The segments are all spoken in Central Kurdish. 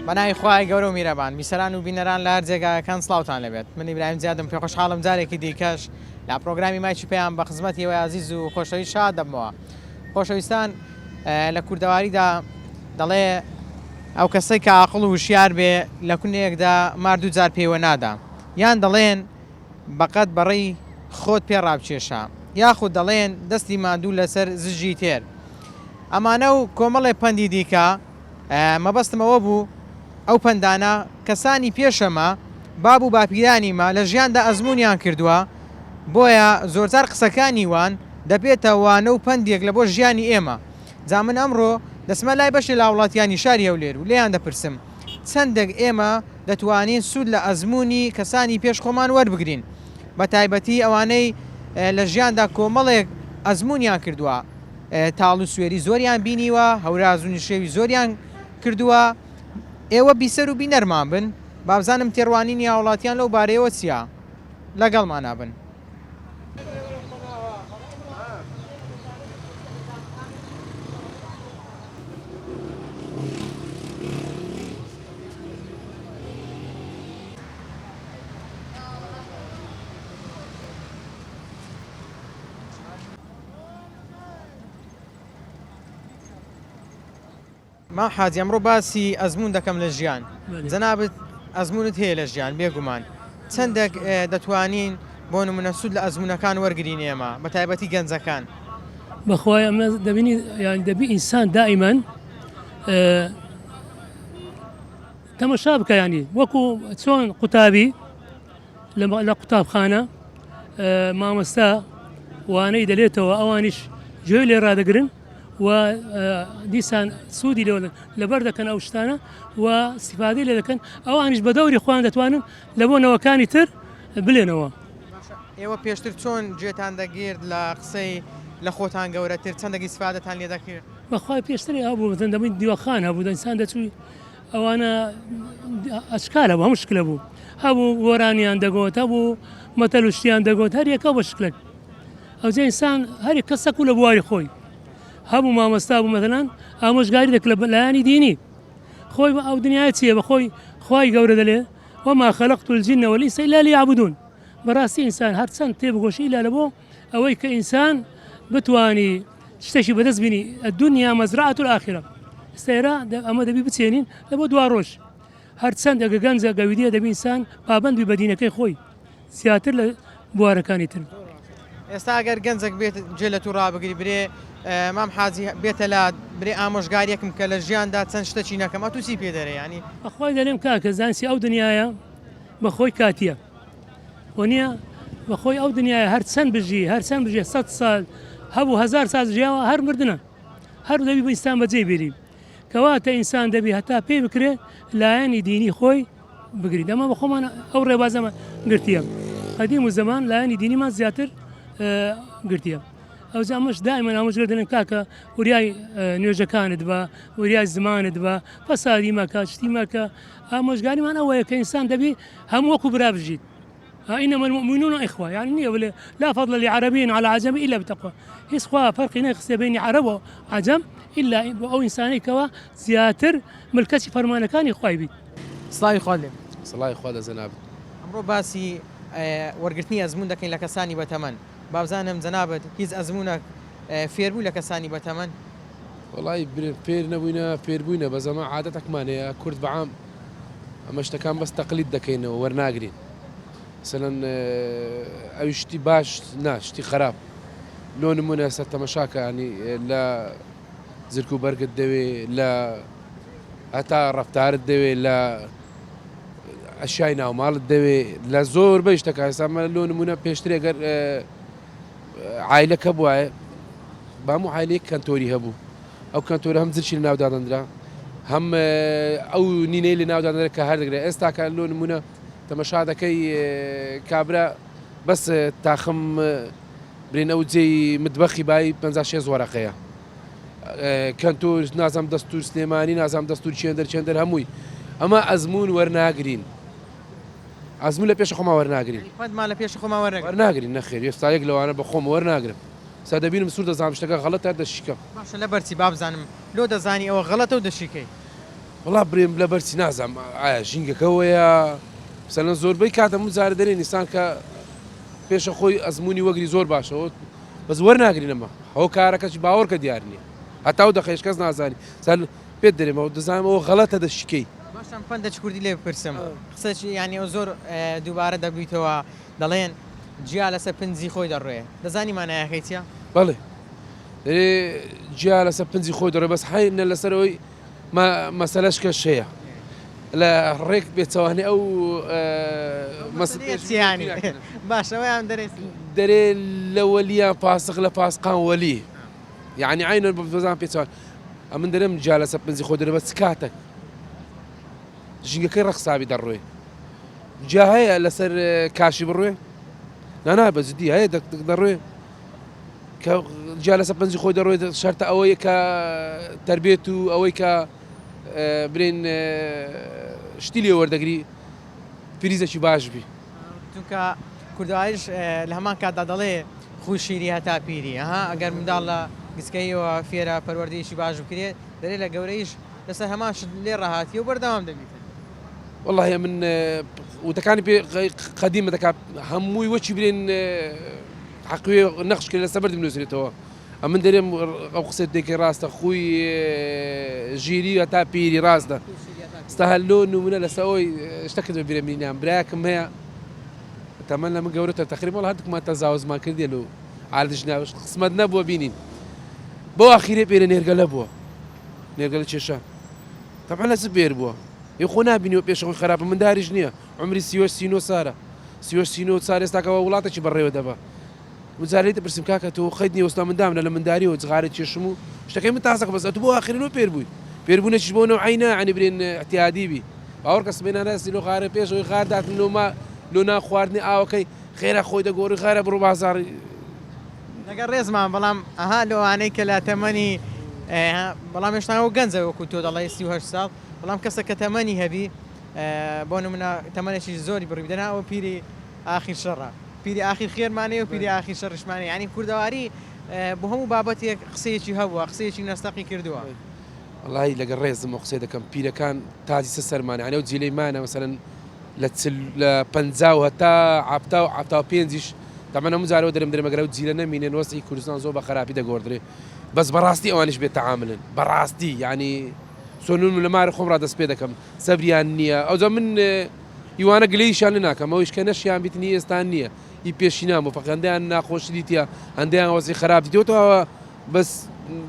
بەناوی خوای گەورە و میرەبان میسەران و بینەران لە هەر جێگاکان سڵاوتان لەبێت من ئیبراهیم زیادم پێ خۆشحاڵم جارێکی دیکەش لە پرۆگرامی مایکی پێیان بە خزمەتی ئێوەی عەزیز و خۆشەویست شاد دەبمەوە. خۆشەویستان، لە کوردەواریدا دەڵێ ئەو کەسەی کە عاقڵ و وشیار بێ لە کونێکدا ماردوو جار پێوە نادا، یان دەڵێن بەقەت بەڕێی خۆت پێ ڕابکێشە، یاخود دەڵێن دەستی ماندوو لەسەر زژی تێر. ئەمانە و کۆمەڵێ پەندی دیکە مەبەستمەوە بوو ئەو پەندانە کەسانی پێشەمە باب و باپیرانیمە لە ژیاندا ئەزمونیان کردووە، بۆیە زۆرجار قسەکانی وان دەبێتە وانە و پەندێک لە بۆ ژیانی ئێمە. جا من ئەمڕۆ دەسمە لای بەشی لە وڵاتیانی شاری هەولێر و لێیان دەپرسم چەندێک ئێمە دەتوانین سوود لە ئەزمموی کەسانی پێش خۆمان وەربگرین، بە تایبەتی ئەوانەی لە ژیاندا کۆمەڵێک ئەزممویان کردووە، تاڵ و سوێری زۆریان بینیوە، هەوراز و نیشێوی زۆریان کردووە. ئێوە بیسەر و بینەرمان بن، بابزانم تێڕوانینی وڵاتیان لەو بارەیەوە چییە، لەگەڵمان نابن. ما حاجی ئەمڕۆ باسی ئەزمون دەکەم لە ژیان. جەنابەت ئەزمونت هەیە لە ژیان بێگومان، چەندێک دەتوانین بۆ نمونە سوود لە ئەزمونەکان وەرگرین ئێمە بە تایبەتی گەنجەکان؟ بەخوای ئەمە دەبینی یانی دەبی ئینسان دائیمەن تەماشا بکە، ینی وەکو چۆن قوتابی لە قوتابخانە مامۆستا وانەی دەلێتەوە ئەوانیش گوێی لێ ڕادەگرن و دیسان سوودی لەبەر دەکەن ئەو شتانە و استیفادەی لێ دەکەن، ئەوانیش بە دەوری خۆیان دەتوانن لە بۆ نەوەکانی تر بلێنەوە. ئێوە پێشتر چۆن گوێتان دەگیرد لە قسەی لە خۆتان گەورەتر چەندێکی استیفادەتان لێ دەکرد؟ بەخوای پێشتری هەبوو دەبین دیوەخان هەبوو، ئینسان دەچووی ئەوانە ئەشکالە بوو، هەموو شکلە بوو، هەبوو گۆرانیان دەگۆت، هەبوو مەتەلوشتیان دەگۆت، هەر یەکە بە شکلێک. ئەوجێ ئینسان هەر کەسەک و لە بواری خۆی هەبوو مامۆستا بوو مەثەلاً ئامۆژگاری دەکرد لە لایانی دینی خۆی ئەو دنیای چییە بەخۆی خوای گەورە دەلێ وما خەلەقت الجن والإنس إلا ليعبدون. بەڕاستی ئینسان هەرچەند تێبگۆشی لە بۆ ئەوەی کە ئینسان بتوانی شتێکی بەدەست بینی الدنيا مزرعة الآخرة. ئێستا ئەمە دەبی بچێنین لە بۆ دوا ڕۆژ، هەرچەند ئەگە گەنجە گەویدیە دەبی ئینسان پابەند بی بە دینەکەی خۆی زیاتر لە بوارەکانی تر. ئێستا ئەگەر گەنجێک بێت جێ لە توو ڕابگری برێ مام حاجی بێتە لە برێ ئامۆژگاریەکم کە لە ژیاندا چەند شتێکی نەکەم ئەتووسی پێ دەرێ، ینی بەخوای دەڵێم کاکە زانسی ئەو دنیاە بەخۆی کاتیە وە بەخۆی ئەو دنیاە هەرچەند بژی 100 سال هەبوو 1000 سال ژیاوە هەر مردنە، هەر دەبی بە ئینسان بەجێ بێری، کەواتە ئینسان دەبی هەتا پێی بکرێ لایەنی دینی خۆی بگریت. ئەمە بە خۆمان ئەو ڕێبازەمە گرتیە، قەدیم و زەمان لایەنی دینیمان زیاتر گرتیە. ئەو ئەمەش دائیمەن ئامۆژگار دەڵێن کاکە وریای نوێژەکانت بە، وریای زمانت بە، فەسادی مەکە، شتی مەکە. ئامۆژگاریمان ئەوەیە کە ئینسان دەبی هەموو وەکو برا بژیت. إنما المؤمنون إخوة، يعني لا فضل لعربي على عجم إلا بتقوى. هیچ خوا فەرقی نەخستێ بینی عەرەب و عەجەم ئیلا ئەو ئینسانەی کەوا زیاتر ملکەتی فەرمانەکانی خوای بیت. سڵاوی خوا لێ. سڵاوی خوا لە جەنابەت. ئەمڕۆ باسی وەرگرتنی ئەزمون دەکەین لە کەسانی بەتەمەن. بابزانم جەنابەت هیچ ئەزمونێک فێربوو لە کەسانی بەتەمەن؟ وڵی فێر نەبووینە فێربووینە بە زەمان عادەتێکمانەیە کورد بەعام ئەمە شتەکان بەس تەقلید دەکەینەوە وەرناگرین. مثلەن ئەوی شتی باش نا شتی خراپ لۆ نمونە سەر تەمەشاکە ینی لە زرک و بەرگت دەوێ، لە هەتا ڕەفتارت دەوێ، لە ئەشیای ناوماڵت دەوێ، لە زۆر بەی شتەکە ئێسامە لۆ نمونە پێشترێ گەر عایلەکە بواە بامو عایلەیەک کەنتۆری هەبوو، ئەو کەنتۆرە هەم زرچی لە ناودادەندرا هەم ئەو نینەی لە ناودادەنرا کە هەر دەگرێت. ئێستاکە لۆ نمونە تەمەشا دەکەی کابرا بەس تاخم برێن ئەو جێی متبەخی بای 56 وەرەقەیە کەنتۆر نازام دەستور سلێمانی نازام دەستور چێندەر هەمووی ئەمە ئەزمون وەرناگرین، ئەزمون لە پێش خۆما وەرناگرین، خۆتمان لە پێش خۆما وەرناگرین. نەخێر ئێستاەک لەوانە بە خۆم وەرناگرم، سادەبینم سوور دەزانام شتەکە غەڵەتە دەشیکەم. باشە لەبەرچی بابزانم لۆ دەزانی ئەوە غەڵەتە و دەشیکەی؟ وڵا برێم لە بەرچی نازانم ئایا ژینگەکەەوەیە سەلەن زۆربەی کاتە زارە دەرێ نیسان کە پێشە خۆی ئەزمموی وەگری زۆر باشەوە بەس وەرناگرینەمە ئەو کارەکەی باوەڕکە دیار نییە هەتا و دەخێش کەس نازانی پێت دەرێمەوە دەزانمەوە غەڵەتە دەشکەی باشم پندە کوردی لێ بپرسم قسەی ینی ئەو زۆر دووبارە دەبیتەوە دەڵێن جیا لەسەر پنجی خۆی دەڕێ دەزانی مانایەکەی چیە؟ بەڵێ دەرێ جیا لەسەر پنجی خۆی دەڕێ بەس حینە لەسەرەوەی مەسەلەش کە شەیە لە ڕێک بێتوانێ ئەو مەسیانی باشەوەیان دەرێ لە وەلیان پاسق لە پاسقان وەلی یعنی عینە بەزان پێچوان ئەمن دەرێم جا لەسەر پنجی خۆ دەرێ بەس کاتێک ژینگەکەی ڕەخسابی دەڕوێ جا هەیە لەسەر کاشی بڕوێ نانا بەزدی هەیە دەڕوێ کە جا لەسەر پنجی خۆی دەڕوێ شەرتە ئەوەیە کە تربێت و ئەوەی کە برێن شتی لێ وەردەگری پریزەکی باش بی چونکە کوردایش لە هەمان کاتدا دەڵێ خوی شیری هەتا پیری ئەگەر منداڵ لە گسکەیەوە فێرە پەروەردەیەکی باش بکرێت دەرێت لە گەورەیش لەسەر هەمان لێ ڕاهاتی و بەردەوام دەبیت والله من وتەکانی پێ قەدیمە دەکات هەمووی وەچی برێن حەقوێ نەخشکرد لە سەبەر بنووسێتەوە ئەمن دەرێم ئەو قسەت دێکی ڕاستە خوی ژیری هەتا پیری ڕاستە ستا هەلۆ نمونە لەسەوەی شتەکرد بە بیرەمینیان براکم هەیە تەمەەن لە من گەورەتە تەقریبا هەردووکمان تەزاوزمان کردێن و عادش ناوش قسمەت نەبووە بینین بۆ ئاخیرێ پێرە نێرگەلە بووە نێرگەلە کێشە تەبعا لەس بێر بووە خۆ نبینیەوە پێشەوەی خراپە من داریش نییە عمری سیۆ سارە سیۆ سار ئێستاکەەوە وڵاتێکی بەڕێوە دەبە وزارەی دەپرسیم کاکە تۆ خەیت نیە وەستا مندامە لە منداریەوە جغارە کێشم و شتەکەی من تاسەکە بەس ئەتو بۆ ئاخرینەوە پێر بووی پێربوونەکیش بۆنەوە عینە عنی برێن احتیادی بی باوەڕ کەس بێنانەستی لۆ غارە پێشەوەی غارداتنەوەما لۆ ناخواردنی ئاوەکەی خێرا خۆی دەگۆڕی خارە بڕۆ بازاڕی لەگەڵ ڕێزمان بەڵام ئەها لەوانەی کە لە تەمەنی بەڵام هێشتاەوە گەنجە وەکو تۆ دەڵی 38 ساڵ بەڵام کەسە کە تەمەنی هەبی بۆ نمونە تەمەنێکی زۆری بڕی بدەناوە پیری ئاخیر شەڕە پیری ئاخیر خێرمانەیە و پیری ئاخیر شەڕشمانەیە ینی کوردەواری بۆ هەموو بابەتێک قسەیەکی هەبووە قسەیەکی نەستەقی کردووە وڵی لەگەڵ ڕێزم قسەی دەکەم پیرەکان تازی سەرمانە ئەنە و جیلەیمانە مەسەرەن لە 50 هەتا عفتا و پێنجیش تەمەەن هەموو جارەوە دەرم دەرمەگەرە و جیلە نەمینێن وەستی کوردستان زۆر بە خراپی دەگۆڕدرێ بەس بەڕاستی ئەوانش بێت تەعاملن بەڕاستی ینی سۆنون لە مارە خۆم ڕدەست پێ دەکەم سەبریان نییە ئەوجا من هیوانە گلەیشان لە ناکەم ئەوش کە نەشیان بیتنی ئێستان نییە هی پێشی نام و فەقەندیان ناخۆشی دیتە هەندیان وەسی خراپ دیتەوە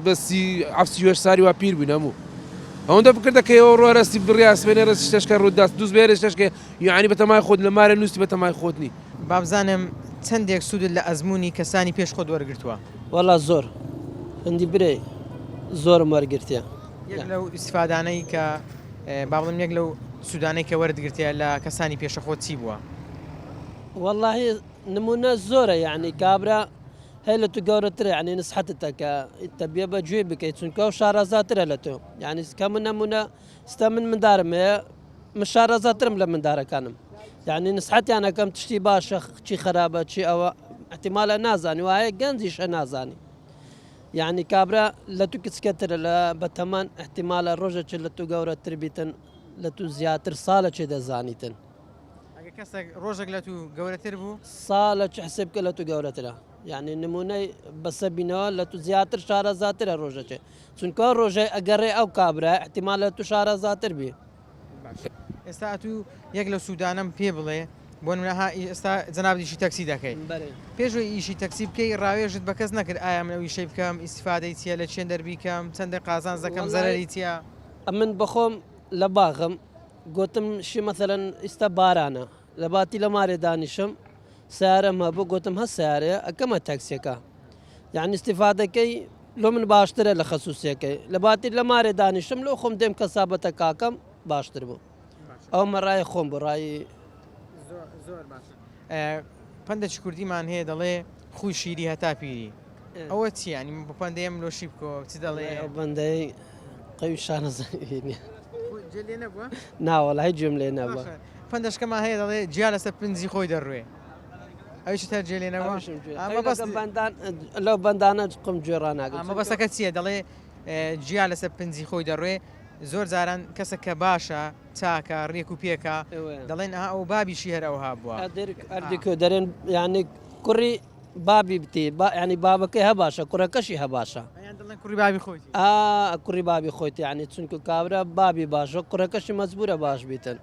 بەسی ئەفسی ساری وا پیر بووین هەموو ئەوەندە بکردەکەیەوە ڕۆرەستی بڕیا سوێنێ ڕستی شتەشکە ڕووداست دووس بێرە شتەشکە یعنی بەتەمای خۆت لە مارە نووسی بەتەمای خۆتنی بابزانم چەندێک سوودت لە ئەزمموی کەسانی پێش خۆت وەرگرتووە وەڵا زۆر هەندی برێ زۆرم وەرگرتیە یەک لەو ئیسفادانەی کە باڵم یەک لەو سوودانەی کە وەرگرتیە لە کەسانی پێشە خۆت چی بووە والله نمونە زۆرە یعنی کابرا هەیە لە تو گەورەترە ینی نسحەتتە کە تەبیە بە گوێ بکەیت چونکە و شارەزاترە لە تۆ یعنی کە من نمونە ستا من مندارم هەیە من شارەزاترم لە مندارەکانم یعنی نسحەتیانەکەم تشتی باشە چی خراپە چی ئەوە احتیمالە نازانی وایە گەنجیشە نازانی یعنی کابرا لە تو کچکەترە لە بەتەمان احتیمالە ڕۆژێکی لە تو گەورەتر بیتن لە تو زیاتر ساڵە چێ دەزانیتن کەسێک ڕۆژێک لە تو گەورەتر بوو ساڵە چ حسێب کە لە تو گەورەترە یعنی نمونەی بەسە بینەوە لە تو زیاتر شارەزاترە ڕۆژەکێ چونکە ڕۆژەی ئەگەڕێ ئەو کابرا احتیمال لە تو شارەزاتر بێ ئێستا تو یەک لە سوودانم پێ بڵێ بۆ نمونەها ئێستا جەنابیشی تەکسی دەکەیت پێشوی ئیشی تەکسی بکەی ڕاوێژت بە کەس نەکرد ئایا من ئەوی شەی بکەم ئیسیفادەی چیە لە چێن دەربیکەم چەندە قازانز دەکەم زەرەری چیە من بخۆم لە باغم گوتم شی مەثەلەن ئێستا بارانە لە باتی لە مارێ دانیشم سیارەم هەبوو گوتم هە سیارەیە ئەکەمە تەکسیەکە یعنی استیفادەکەی لۆ من باشترە لە خەسووسیەکەی لە باتی لە مارێ دانیشم لۆ خۆم دێم کەسابەتە کاکەم باشتر بوو ئەو مەڕای خۆم بۆ ڕایی زۆر باش پندێکی کوردیمان هەیە دەڵێ خوی شیری هەتا پیری ئەوە چی ینی بۆ پندەیەم لۆشی بکۆ چی دەڵێ ئەو بەندەی قەوی شانەزانینە لێ نەبووە ناوەڵای گوێم لێ نەبووە پندەشکەمان هەیە دەڵێ جیا لەسەر پنجی خۆی دەڕوێ ئەویش تە جێلێنەوە لەو بەندانە قم گوێڕاناگەم ئەمە بەسەکە چییە دەڵێ جیا لەسەر پنجی خۆی دەڕوێ زۆر جاران کەسە کە باشە چاکە ڕێک و پێکە إيوه. دەڵێن ئەو بابیشی هەر ئەوها بووە أردك درين يعني كري بابي بتي يعني بابك هباشا كركشي هباشا ئەیان دەڵێن کوڕی بابی خۆتی كري بابي خويت يعني تسنكو كابرا بابي باشا كركشي مزبورة باش بيتن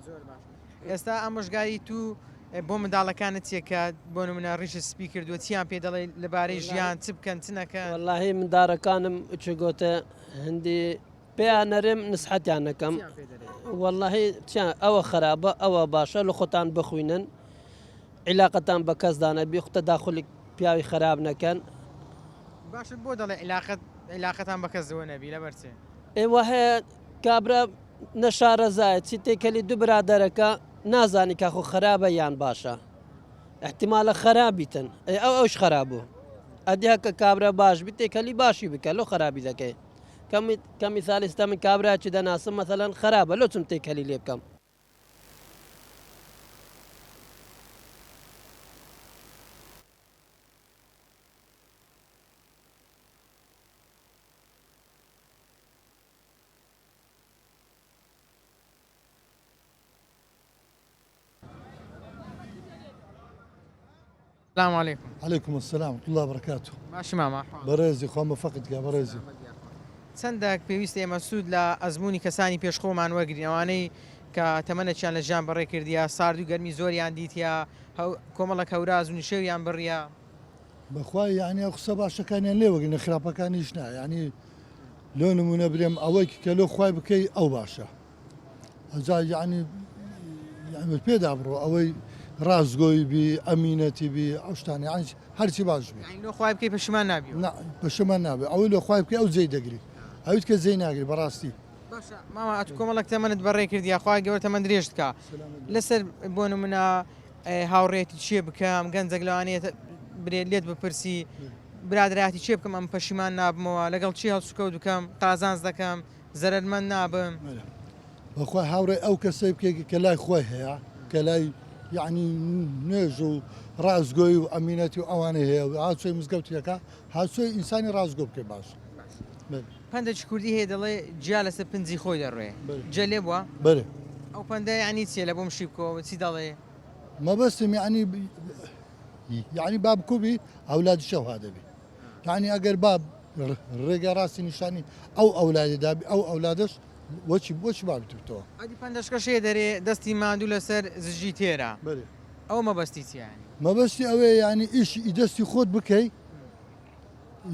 زۆر باش ئێستا ئەمەژگاری تو بۆ منداڵەکانت چێکە بۆ نمونە ڕیش سپی کردووە چیان پێ دەڵێ لەبارەی ژیان چ بکەن چ نەکەن والله من دار كانم تشوغوتا هندي بيانرم نصحتي أنا كم چیان پێ دەڵێ والله أو خرابة أو باشا لخوتان بخوينن علاقتان بكز دانا بيخ تداخل بياوي خراب نكن باشە بۆ دەڵێ علااقەتان بە کەس زەوە نەبی لە بەرچێ ايوه هي كابرا نشار زايد سيتي كلي دو برادركا نازاني كاخو خرابة يان باشا احتمال خرابيتن او اوش خرابو ادي هكا كابرا باش بيتي كلي باشي بك لو خرابي ذكي كمثال استعمل كابرا كذا ناس مثلا خرابة لو تمتي كلي ليب كم السلام عليكم عليكم السلام ورحمة الله وبركاته. باشی ماما برازي خۆمە فقط يا برازي. چەندێک پێویستە ئێمە سوود لە ئەزمموی کەسانی پێشخۆمان وەرگین ئەوانەی کە تەمەنەچیان لە ژیان بەڕێ کردیا سارد و گەرمی زۆریان دیتیا کۆمەڵک هەوراز و نشێویان بڕیا بەخوای یعنی ئەو قسە باشەکانیان لێوەگرنە خراپەکانیش نا یعنی لۆ نمونە برێم ئەوەی کە لۆ خوای بکەی ئەو باشە ئەجا یعنی پێدا بڕۆ ئەوەی ڕازگۆی بی ئەمینەتی بی ئەو شتانی یعنی هەرچی باش بی لۆ خوای بکەی پەشیمان نابی بەشەمان نابێ ئەوەی لۆ خوای بکەی ئەو جێی دەگری ئەویت کە جێی ناگری بەڕاستی باشە ماما ئەت کۆمەڵک تەمەنت بەڕێ کردیا خوای گەورە تەمەند درێژت کە لەسەر بۆ نمونە هاوڕێتی چێ بکەم گەنجێک لەوانێت برێت لێت بپرسی برادراتی چێ بکەم ئەم پەشیمان نابمەوە لەگەڵ چی هەڵسوکەوت بکەم قازانز دەکەم زەرمەند نابم بەخوای هاوڕێ ئەو کەسەی بکێ کە لای خۆی هەیە کە لای یعنی نوێژ و ڕازگۆی و ئەمینەتی و ئەوانە هەیە و هاچۆی مزگەوتیەکە هاچۆی ئینسانی ڕازگۆ بکەی باش پندێکی کوردی هەیە دەڵێ جیا لەسەر پنجی خۆی دەڕێ جێ لێ بووە بەێ ئەو پندە ینی چیە لە بۆم شی بکەوە چی دەڵێ مەبەستم یعنی باب کوبی ئەولادی شەوها دەبی یعنی ئەگەر باب ڕێگە ڕاستی نیشانی ئەو ئەولادی دابی ئەو ئەولادش وەچی بۆچی بابتەوە ئەدی پندەشکەشەیە دەرێ دەستی ماندوو لەسەر زژی تێرە ئەو مەبەستی چیانی مەبەستی ئەوەیە ینی ئیشی دەستی خۆت بکەی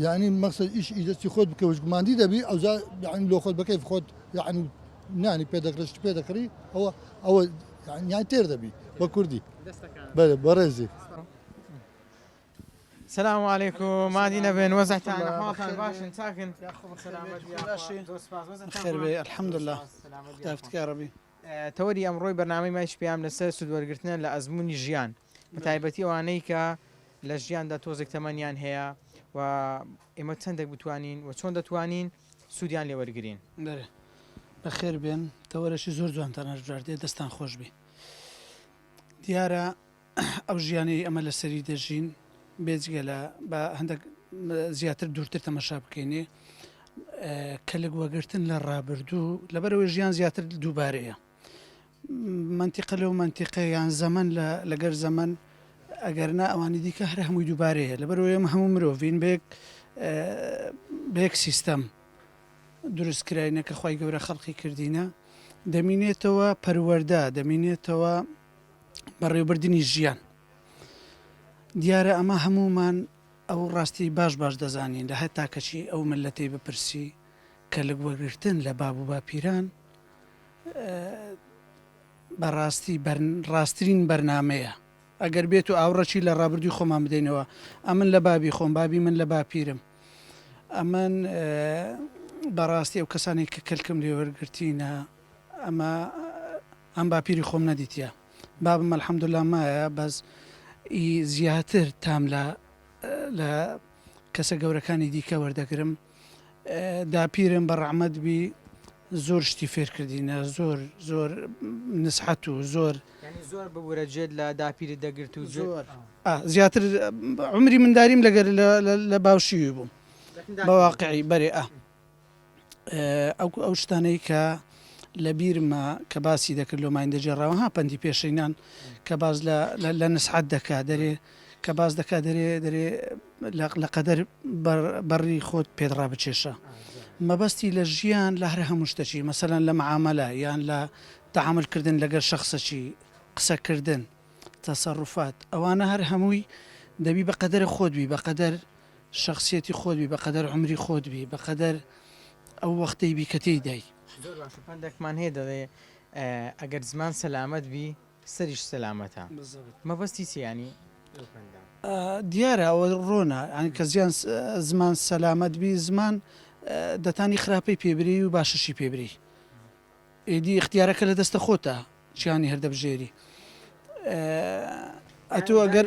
یعنی مەقصد ئیشی دەستی خۆت بکە وشگماندی دەبی ئەوجا یعنی لۆ خۆت بکەی خۆت یعنی نانی پێدەکرشت پێ دەکڕی ئەوە یان تێر دەبی بە کوردی بەڕێزی السلام عليكم مادينا بين وزعتان احوالكم باشن ساكن خير بي الحمد لله دافتك يا ربي توري امروي برنامج مايش بيام لسر سود ورگرتن لازمونی ژیان بەتایبەتی ئەوانەی کە لە ژیاندا تۆزێک تەمەنیان هەیە و ئێمە چەندێک بتوانین و چۆن دەتوانین سوودیان لێ وەرگرین بەخێر بێن تەوەرەشی زۆر جوانتان هەژاردێ دەستان خۆش بی دیارە ئەو ژیانی ئەمە لەسەری دەژین بێجگە لە بە هەندێک زیاتر دوورتر تەمەشا بکەینێ کەلک وەگرتن لە ڕابردوو لەبەرەوەی ژیان زیاتر دووبارەیە منتیقە لەو منتیقەیان زەمن لەگەر زەمن ئەگەرنا ئەوانی دیکە هەر هەمووی دووبارەیە لەبەرەوەی ئەمە هەموو مرۆڤین بەیەک سیستەم دروستکراینەکە خی گەورە خەڵقی کردینە دەمینێتەوە پەروەەردە دەمینێتەوە بەڕێوەبردننی ژیان دیارە ئەمە هەمومان ئەو ڕاستی باش دەزانین لە هەتا کەچی ئەو ملەتەی بپرسی کە لە وەگرتن لە باب و باپیران بەڕاستی ڕاستترین بەرنمەیە ئەگەر بێت و ئاوڕەچی لە ڕابردوی خۆمان بدەینەوە ئەمن لە بابی خۆم بابی من لە باپیرم ئەمن بەڕاستی ئەو کەسانی کە کەلکم لێ وەرگرتینە ئەم باپیری خۆم نەدیتە بابم الحەمدولیلا مایە بەس زیاتر تام لە کەسە گەورەکانی دیکە وەردەگرم داپیرم بە ڕەحمەت بی زۆر شتی فێر کردینە زۆر نسحەت و زۆر زۆر ببوورەجێت لە داپیری دەگرت و زۆر زیاتر عمری منداریم لەگەر لە باوشیوی بووم بەواقعی بەرێ ئەو شتانەی کە لە بیرمە کە باسی دەکرد لە مایندەجێڕاوە ها پەندی پێشینان کە باز لە نسحەت دەکا دەرێ کە باز دەکا دەرێ لە قەدەر بەڕی خۆت پێدڕا بچێشە مەبەستی لە ژیان لە هەر هەموو شتەچی مەسەلاً لە معاملە یان لە تەعاملکردن لەگەر شخصەچی قسەکردن تەسەڕوفات ئەوانە هەر هەمووی دەبی بە قەدەر خۆتبی بە قەدەر شخصیەتی خۆتبی بە قەدەر عمری خۆتبی بە قەدەر ئەو وەختەی بی کە تێیدای زۆر باش پندێکمان هەیە دەڵێ ئەگەر زمان سەلامەت بی سەریش سەلامەتە مەبەستی چیانی دیارە ئەوە ڕۆنا ئەنی کە زیان زمان سەلامەت بی زمان دەتانی خراپەی پێبری و باشەشی پێبری ئێدی اختیارەکە لە دەستە خۆتە چیانی هەردەبژێری ئەتو ئەگەر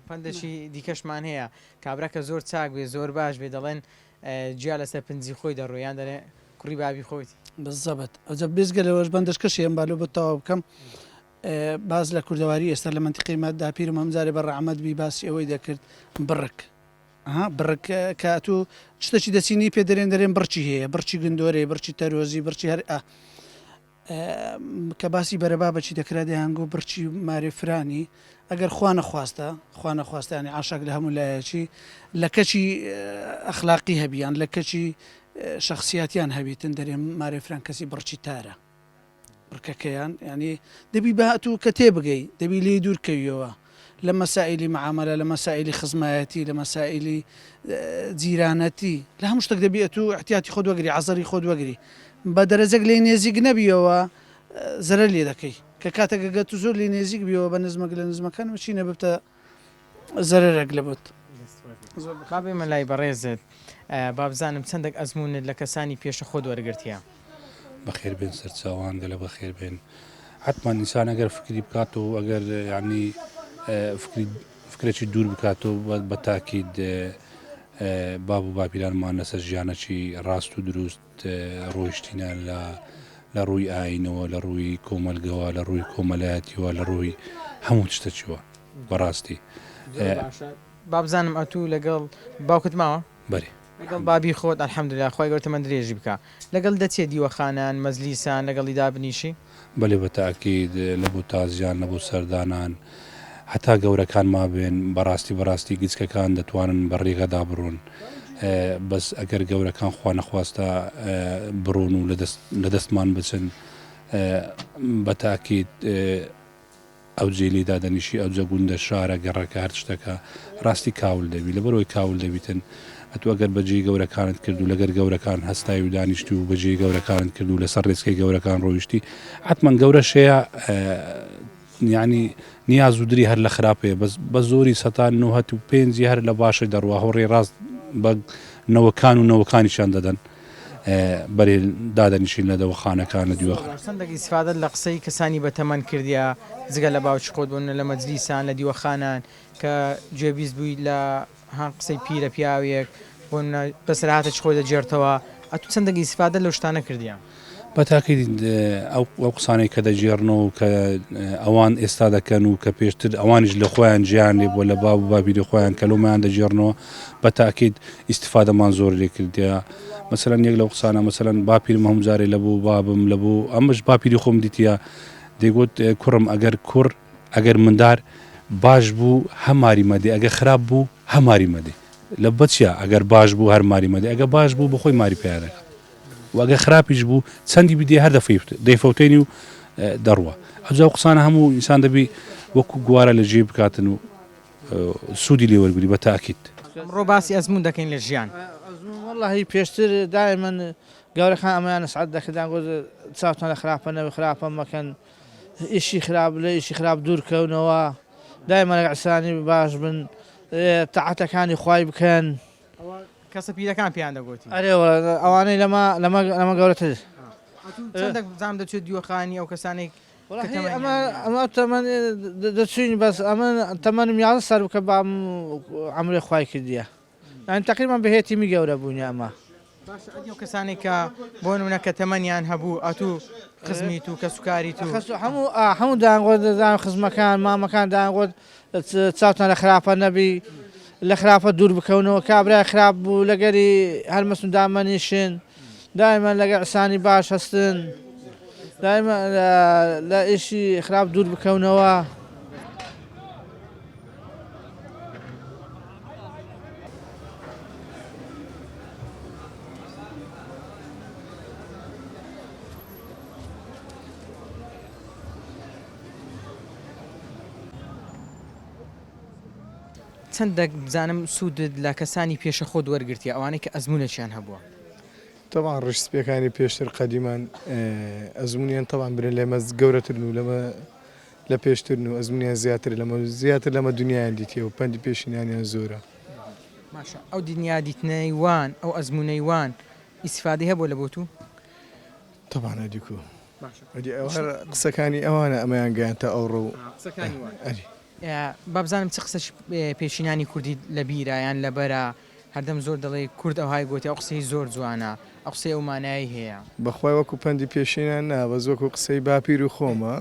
پندێکی دیکەشمان هەیە کابراکە زۆر چاک بێ زۆر باش بێ دەڵێن جیا لەسەر پنجی خۆی دەڕۆیان دەڵێ کوڕی بابی خۆیت بزەبت ئەوجە بێزگە لەوەش بەندشکەشی ئەم بالو بتەواو بکەم باز لە کوردەواری ئێستا لە منتیقی ماددا پیرم هەمزارێ بە ڕەحمەت بی باسی ئەوەی دەکرد بڕک بڕک کە تو شتێکی دەچینی پێ دەرێن بڕچی هەیە بڕچی گندۆرێ بڕچی تەرۆزی بڕچی هەر کە باسی بەرەبا بەچی دەکرا دەیانگۆ بڕچی مارێفرانی ئەگەر خوا نەخواستانی عاشق لە هەموو لایەکی لە کەچی ئەخلاقی هەبیان لە کەچی شخصیاتیان هەبیتن دەرێن مارێفران کەسی بڕچی تارە بڕکەکەیان ینی دەبی بەهاتوو کە تێبگەی دەبی لێ دوورکەویەوە لە مەسائلی معاملە لە مەسائلی خزمایەتی لە مەسائلی جیرانەتی لە هەموو شتێک دەبێت و احتیاتی خۆت وەگری عەزەری خۆت وەگری بە دەرەجەک لێ نێزیک نەبیەوە زەرەر لێ دەکەی کە کاتێکگەت و زۆر لێ نێزیک بیەوە بە نزمەک لە نزمەکان وچینە ببتە زەرەرێک لەبێت بابێ مەلای بەڕێزت بابزانم چەندێک ئەزمونت لە کەسانی پێشە خۆت وەرگرتیە بەخێر بێن سەرچاوان گەلە بەخێر بێن حتما ئینسان ئەگەر فکری بکات و ئەگەر یعنی فکرێکی دوور بکاتەوە بە تاکید باب و باپیرانمان لەسەر ژیانەکی ڕاست و دروست ڕۆیشتینە لە ڕووی ئاینەوە لە ڕووی کۆمەلگەوە لە ڕووی کۆمەلایەتیەوە لە ڕووی هەموو شتەچیوە بەڕاستی بابزانم ئەتوو لەگەڵ باوکت ماوە بەری لەگەڵ بابی خۆت ئەلحەمدوللا خۆی گەورتە من درێژی بکە لەگەڵ دەچێت دیوەخانان مەزلیسان لەگەڵی دابنیشی بەێ بە تاکید لە بۆ تازیان لە بۆ سەردانان هەتا گەورەکان ما بێن بەڕاستی گچکەکان دەتوانن بە ڕێگەدا بڕۆن بەس ئەگەر گەورەکان خوا نەخواستە بڕۆن و لە دەستمان بچن بە تاکید ئەو جێلی دادەنیشی ئەو جەگوندە شارە گەڕەکە هەر شتەکە ڕاستی کاول دەبی لە بەرەوەی کاول دەبیتن ئەتو ئەگەر بەجێ گەورەکانت کرد و لەگەر گەورەکان هەستای و دانیشتی و بەجێ گەورەکانت کرد و لەسەر ڕێزکەی گەورەکان ڕۆیشتی حتمما گەورە شەیە ینی نیاز و دری هەر لە خراپەیە بە زۆری سەتان 95 هەر لە باشی دەڕوا هۆڕێ ڕاست بە نەوەکان و نەوەکانیشان دەدەن بەرێ دادەنیشین لە دەوەخانەکان لە دیوەخان چەندێک ئیسفادەت لە قسەی کەسانی بەتەمەن کردیا جگە لە باوچ خۆت بوون لە مەجلیسان لە دیوەخانان کە گوێبیست بووی لە هەن قسەی پیرە پیاوێک بۆن بەسەرهاتە خۆی دەجێرتەوە ئەتو چەندێک ئیسفادە لەو شتانە کردیان بە تاکید ئەو قسانەی کە دەجێڕنەوە و کە ئەوان ئێستا دەکەن و کە پێشتر ئەوانیش لە خۆیان گیان لێ بۆ لە باب و باپیری خۆیان کەلومەیان دەجێڕنەوە بە تاکید ئیسیفادەمان زۆر لێ کردیا مەسەلەن یەک لەو قسانە مەسەلەن باپیرم هەمجارێ لە بوو بابم لە بوو ئەمەش باپیری خۆم دیتە دەیگوت کوڕم ئەگەر کوڕ ئەگەر مندار باش بوو هەماری مەدێ ئەگە خراپ بوو هەماری مەدێ لە بچە ئەگەر باش بوو هەرماری مەدێ ئەگە باش بوو بە خۆی ماری پیادەکە وەگە خراپیش بوو چەندی بدێ هەر دەیفەوتێنی و دەڕوە ئەجا قسانە هەموو ئینسان دەبی وەکو گوارە لە جێ بکاتن و سوودی لێوەرگری بە تاکید ڕۆ باسی ئەزمون دەکەین لە ژیان والله پێشتر دائما گەورەکان ئەمەیان سعات دەکردان گۆ چاوتان لە خراپە نەوە خراپە مەکەن ئیشی خراپ لە ئیشی خراپ دوورکەونەوە دائما لەگەعسانی باش بن تاعەتەکانی خوای بکەن کەسە پیرەکان پیان دەگوتی ئەرێوە ئەوانەی لەمە گەورەتر چەندێک زام دەچێت دیوەخانی ئەو کەسانێک ئەمە تەمەن دەچوین بەس ئەمە تەمەنم یاڵ سەر بکە بام عەمرێ خوای کردیە یان تەقریبان بەهێتیمی گەورە بوونی ئەمە ئەو کەسانێک کە بۆ نمونە کە تەمەنیان هەبوو ئەتوو خزمیت و کەسوکاریت و هەموو دانگۆت دەدان خزمەکان مامەکان دانگۆت چاوتان لە خراپە نەبی لە خراپە دوور بکەونەوە کابرای خراپ بوو لەگەری هەرمەسون دامەنیشن دائما لقى عساني باش هستن دائما لا إشي خراب دور بكونوا چەندێک بزانم سوودت لە کەسانی پێشە خۆ وەرگرتیە ئەوانەی کە ئەزمونێکیان هەبووە. طبعا ڕشتپێکانی پێشتر قەدیمان ئەزمونیان طبعا برن لێمە گەورەترن و لەمە لە پێشترن و ئەزمونیان زیاتر لەمە دنیایان دیتێ و پەندی پێشینیانیان زۆرە. ماشە ئەو دنیا دیتنەی وان ئەو ئەزمونەی وان ئیسفادی هەبوو لە بۆ تو؟ طبعا ئەدیکو قسەکانی ئەوانە ئەمەیان گەیان تا ئەوڕۆ و قسەکانی وان. با بزانم چ قسەش پێشینانی کوردی لە بیرایان لەبەرە هەردەم زۆر دەڵێ کورد ئەوهای گوتی ئەو قسەی زۆر جوانە ئەو قسەی ئەو مانایی هەیە. بەخوای وەکو پەندی پێشینان نابەز وەکو قسەی باپیر و خۆمە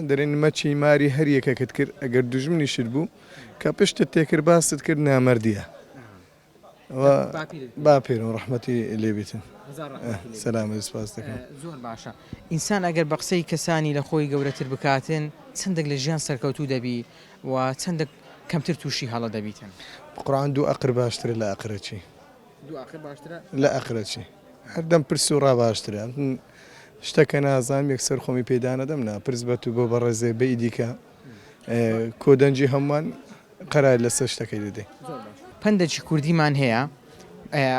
دەرێن مەچی ماری هەر یەکەکەت کرد ئەگەر دوژمنیشت بوو کە پشتت تێکرد باست کرد نامەردیە. باپیرم ڕەحمەتی لێبیتن. سەلامە سپاس دەکەم. زۆر باشە. ئینسان ئەگەر بە قسەی کەسانی لە خۆی گەورەتر بکاتن چەندێک لە ژیان سەرکەوتوو دەبی و چەندێک کەمتر تووشی هەڵە دەبیتن. قورآن دوو ئەقر باشترە لە ئەقرەچی. دوو ئەقر باشترە لە ئەقرەچی. هەردەم پرس و ڕا باشترە. شتەکە نازانم یەکسەر خۆمی پێدا نەدەم نا پرس بە تو بۆ بەڕێزێ بە ئیدیکە کۆدەنجی هەمووان قەرار لەسەر شتەکەی دەدەین. پەندێکی کوردیمان هەیە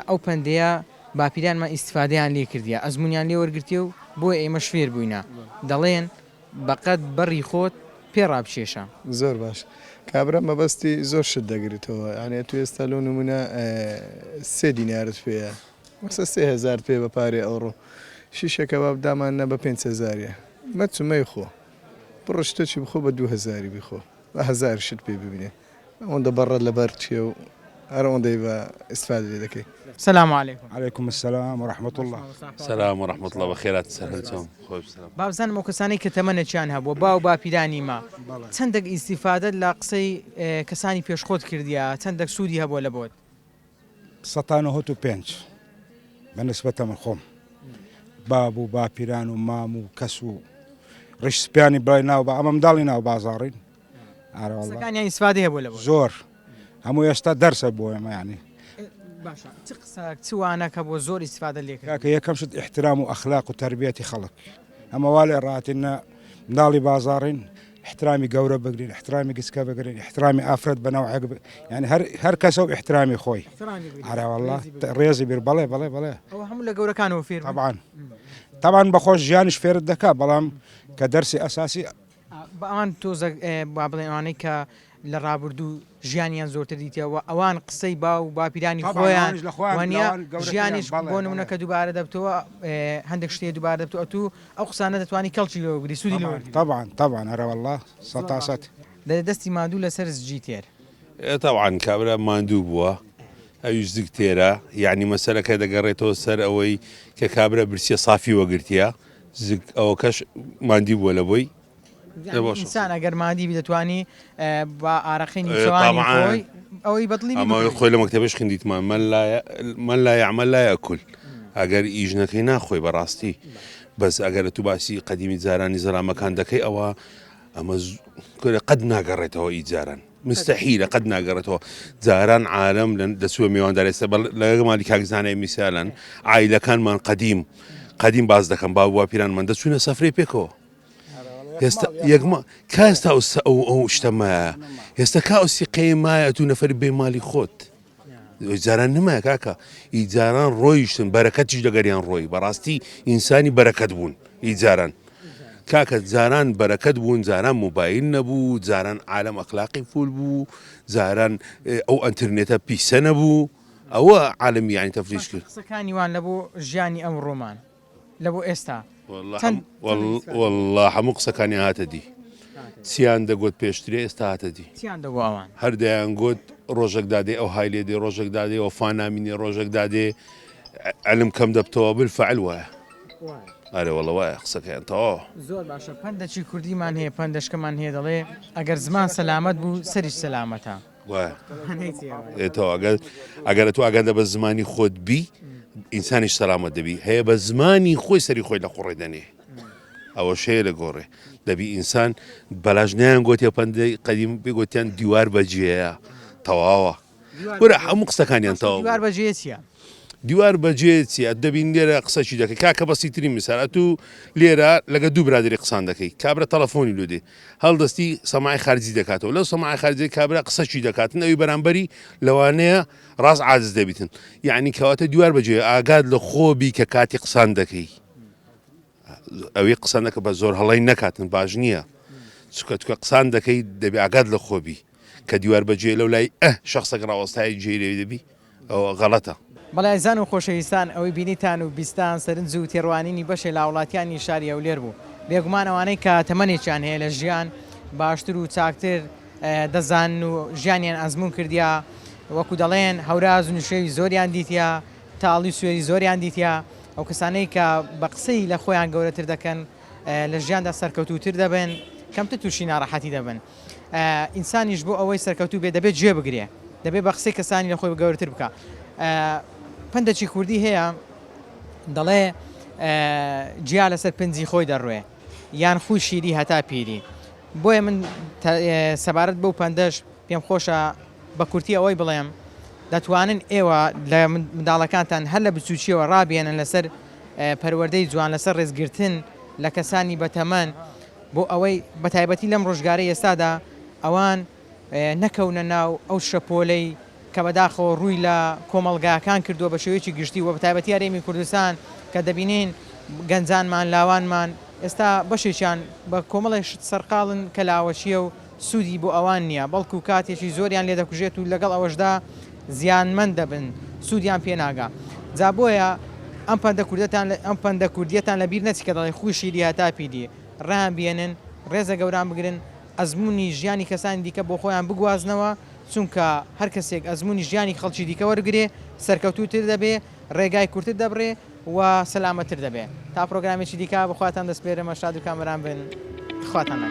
ئەو پەندەیە باپیرانمان ئیسفادەیان لێ کردیە ئەزمونیان لێ وەرگرتیە و بۆ ئێمە شوێر بووینە دەڵێن بەقەت بەڕی خۆت پێڕابچێشە. زۆر باش کابرا مەبەستی زۆر شت دەگریتەوە یانێ تو ئێستا لەو نمونە 3 دینارت پێەیە وەسە 3000 پێ بە پارێ ئەوڕۆ شیشەکە بابدامان نە بە 5000 مەچمەی خۆ بڕ شتێکی بخۆ بە 2000 بیخۆ بە 1000 شت پێ ببینێ ئەوەندە بەڕەت لەبەر چیە و هەر ئەوەندەی بە ئیسفادە لێ دەکەی. السلام عليكم. عليكم السلام ورحمة الله. السلام ورحمة الله بخيرات سهلتهم خوي بسلام. با بزانم ئەو کەسانی کە تەمەنێکیان هەبووە با و باپیرانی ما چەندێک ئیسیفادەت لە قسەی کەسانی پێشخۆت کردیە چەندێک سوودی هەبووە لە بۆت؟ 95 بالنسبة من خۆم باب و باپیران و مام و کەس و ڕشتپیانی بڵای ناو بە ئەمە منداڵی ناو بازاڕین قسەکانیان ئیسفادی هەبووە لە بۆت؟ زۆر هەموو ئێستا دەرسە بۆ ئێمە یعنی. باشە چ قسە چ وانە کە بۆ زۆر ئیسفادە لێ کرد؟ کاکە یەکەم شت احترام و ئەخلاق و تربیەتی خەڵک ئەمە وا لێ ڕاتینە منداڵی بازاڕین احترامی گەورە بگرین احترامی گچکە بگرین احترامی ئافرەت بەنەوعێک يعني هەر کەسە و احترامی خۆی ئارا والله ڕێزی بیر بەڵێ بەڵێ بەڵێ ئەوە هەموو لە گەورەکانەوە فێر طبعا بەخۆش ژیانیش فێرت دەکات بەڵام کە دەرسی ئەساسی بە ئەوان تۆزە با بڵێن ئەوانەی کە لە ڕابردوو ژیانیان زۆرتر دیتەوە ئەوان قسەی با و باپیرانی خۆیان وانە ژیانیش بۆ نمونە کە دووبارە دەبتەوە هەندێک شتێ دووبارە دەبتەوە تو ئەو قسانە دەتوانی کەڵکی لەوەگری سوودی لەوە طبعا هەرە والله سەتاسەت دەستی مادوو لەسەر زجی تێر طبعا کابرا ماندوو بووە ئەویش زگتێرە یعنی مەسەلەکە دەگەڕێتەوە سەر ئەوەی کە کابرا برسیە صافی وەگرتیە زگ ئەوە کەش ماندی بووە لە بۆی ئینسان ئەگەر مادی دەتوانی بە ئارەقینی جوانی خۆی ئەوەی بەدڵی ئەمە خۆی لە مەکتەبەش خوێندیتمان من لا يعمل لا يأكل ئەگەر ئیژنەکەی ناخۆی بەڕاستی بەس ئەگەر تو باسی قەدیمی جارانی زەرامەکان دەکەی ئەوە ئەمە قەت ناگەڕێتەوە ئیجاران مستحیلە قەت ناگەڕێتەوە جاران عالم دەچووە میواندارێستا لەگەمالی کاکزانەی میسالەن عایلەکانمان قەدیم باز دەکەم با باپیرانمان دەچوونە سەفرەی پێکەوە یەکمە کاستا ئەو شتەمایە ئێستا کاوسی قەیمایە تو نەفەری بێ مالی خۆت جاران نمایە کاکە ئیجاران ڕۆیشتن بەرەکەتیش دەگەریان ڕۆی بەڕاستی ئینسانی بەرەکەت بوون ئیجاران کاکە جاران بەرەکەت بوون جاران موبایل نەبوو جاران عالم ئەخلاقی فول بوو جاران ئەو ئەنترنێتە پیسە نەبوو ئەوە عالمی یانی تەفریش کرد قسەکانی وان لە بۆ ژیانی ئەم ڕۆمان لە بۆ ئێستا والله هەموو قسەکانی هاتە دی چیان دەگوت پێشترێ ئێستا هاتە دی هەردەیان گوت ڕۆژێک دادێ ئەو هایلێ دێ ڕۆژێک دادێ ئەو فانامینێ ڕۆژێک دادێ علم کەم دەبتەوە بالفعل وایە ئارێ وەڵە وایە قسەکەیان تەواوە زۆر باشە پەندێکی کوردیمان هەیە پەندەشکەمان هەیە دەڵێ ئەگەر زمان سەلامەت بوو سەریش سەلامەتە وایە ئێتەوە ئەگەر تو ئاگەندە بە زمانی خۆت بی ئینسانیش سەلامەت دەبی هەیە بە زمانی خۆی سەری خۆی لە قوڕێ دەنێ ئەوە شەیە لە گۆڕێ دەبی ئینسان بەلاژنیان گوتێ پەندەی قەدیم بگوتیان دیوار بەجێیە تەواوە وەرە هەموو قسەکانیان تەواو دیوار بەجێ چییە؟ دیوار بەجێ چیە دەبین لێرە قسەچی دەکەی کاکە بەسیترین میسال ئەتوو لێرە لەگە دوو برادری قسان دەکەی کابرا تەلەفۆنی لودێ هەڵدەستی سەماعی خارجی دەکاتەوە لەو سەماعی خارجی کابرا قسەچی دەکاتن ئەوی بەرامبەری لەوانەیە ڕاست عاجز دەبیتن یعنی کەواتە دیوار بەجێ ئاگاد لە خۆبی کە کاتی قسان دەکەی ئەوەی قسان دەکە بە زۆر هەڵی نەکاتن باش نییە چکە توکە قسان دەکەی دەبی ئاگاد لە خۆبی کە دیوار بەجێ لەو لای شخصێک ڕاوەستایی جێ دەبی ئەوە غەڵەتە بەڵایزان و خۆشەویستان ئەوەی بینیتان و بیستان سەرنج و تێڕوانینی بەشێ لا وڵاتیانی شاری ئەولێر بوو بێگومان ئەوانەی کە تەمەنێکیان هەیە لە ژیان باشتر و چاکتر دەزان و ژیانیان ئەزمون کردیا وەکو دەڵێن هەوراز و نوێژی زۆریان دیتیا تاڵی سوێری زۆریان دیتیا ئەو کەسانەی کە بە قسەی لە خۆیان گەورەتر دەکەن لە ژیاندا سەرکەوتوتر دەبن کەمتر تووشی ناڕەحەتی دەبن ئینسانیش بۆ ئەوەی سەرکەوتوو بێ دەبێت گوێ بگرێ دەبێت بە قسەی کەسانی لە خۆی گەورەتر بکە پندێکی کوردی هەیە دەڵێ جیا لەسەر پنجی خۆی دەڕوێ یان خوی شیری هەتا پیری بۆیە من سەبارەت بەو پندەش پێم خۆشە بە کورتی ئەوەی بڵێم دەتوانن ئێوە لە منداڵەکانتان هەر لە بچوچیەوە ڕابێنن لەسەر پەروەردەی جوان لەسەر ڕێزگرتن لە کەسانی بەتەمەن بۆ ئەوەی بەتایبەتی لەم ڕۆژگارەی ئێستادا ئەوان نەکەونە ناو ئەو شەپۆلەی کە بەداخەوە ڕووی لە کۆمەڵگاکان کردووە بە شێوەیەکی گشتی و بەتایبەتی هەرێمی کوردستان کە دەبینین گەنجانمان لاوانمان ئێستا بەشێکیان بە کۆمەڵی سەرقاڵن کە لاوەشیە و سوودی بۆ ئەوان نییە بەڵکو کاتێکی زۆریان لێ دەکوژێت و لەگەڵ ئەوەشدا زیانمەند دەبن سوودیان پێناگا جا بۆیە ئەم پەندە کوردیەتان لە بیر نەچی کە دەڵێ خوی شیری هەتا پیری ڕیان بێنن ڕێزە گەوران بگرن ئەزمموی ژیانی کەسانی دیکە بۆ خۆیان بگوازنەوە چونکە هەر کەسێک ئەزمموی ژیانی خەڵکی دیکە وەرگێ سەرکەوتوتر دەبێ ڕێگای کورتتر دەبڕێ و سەلامەتر دەبێت تا پرۆگرامێکی دیکە بخواتان دەستپێرەمە شاد و کامەران بن خواتان.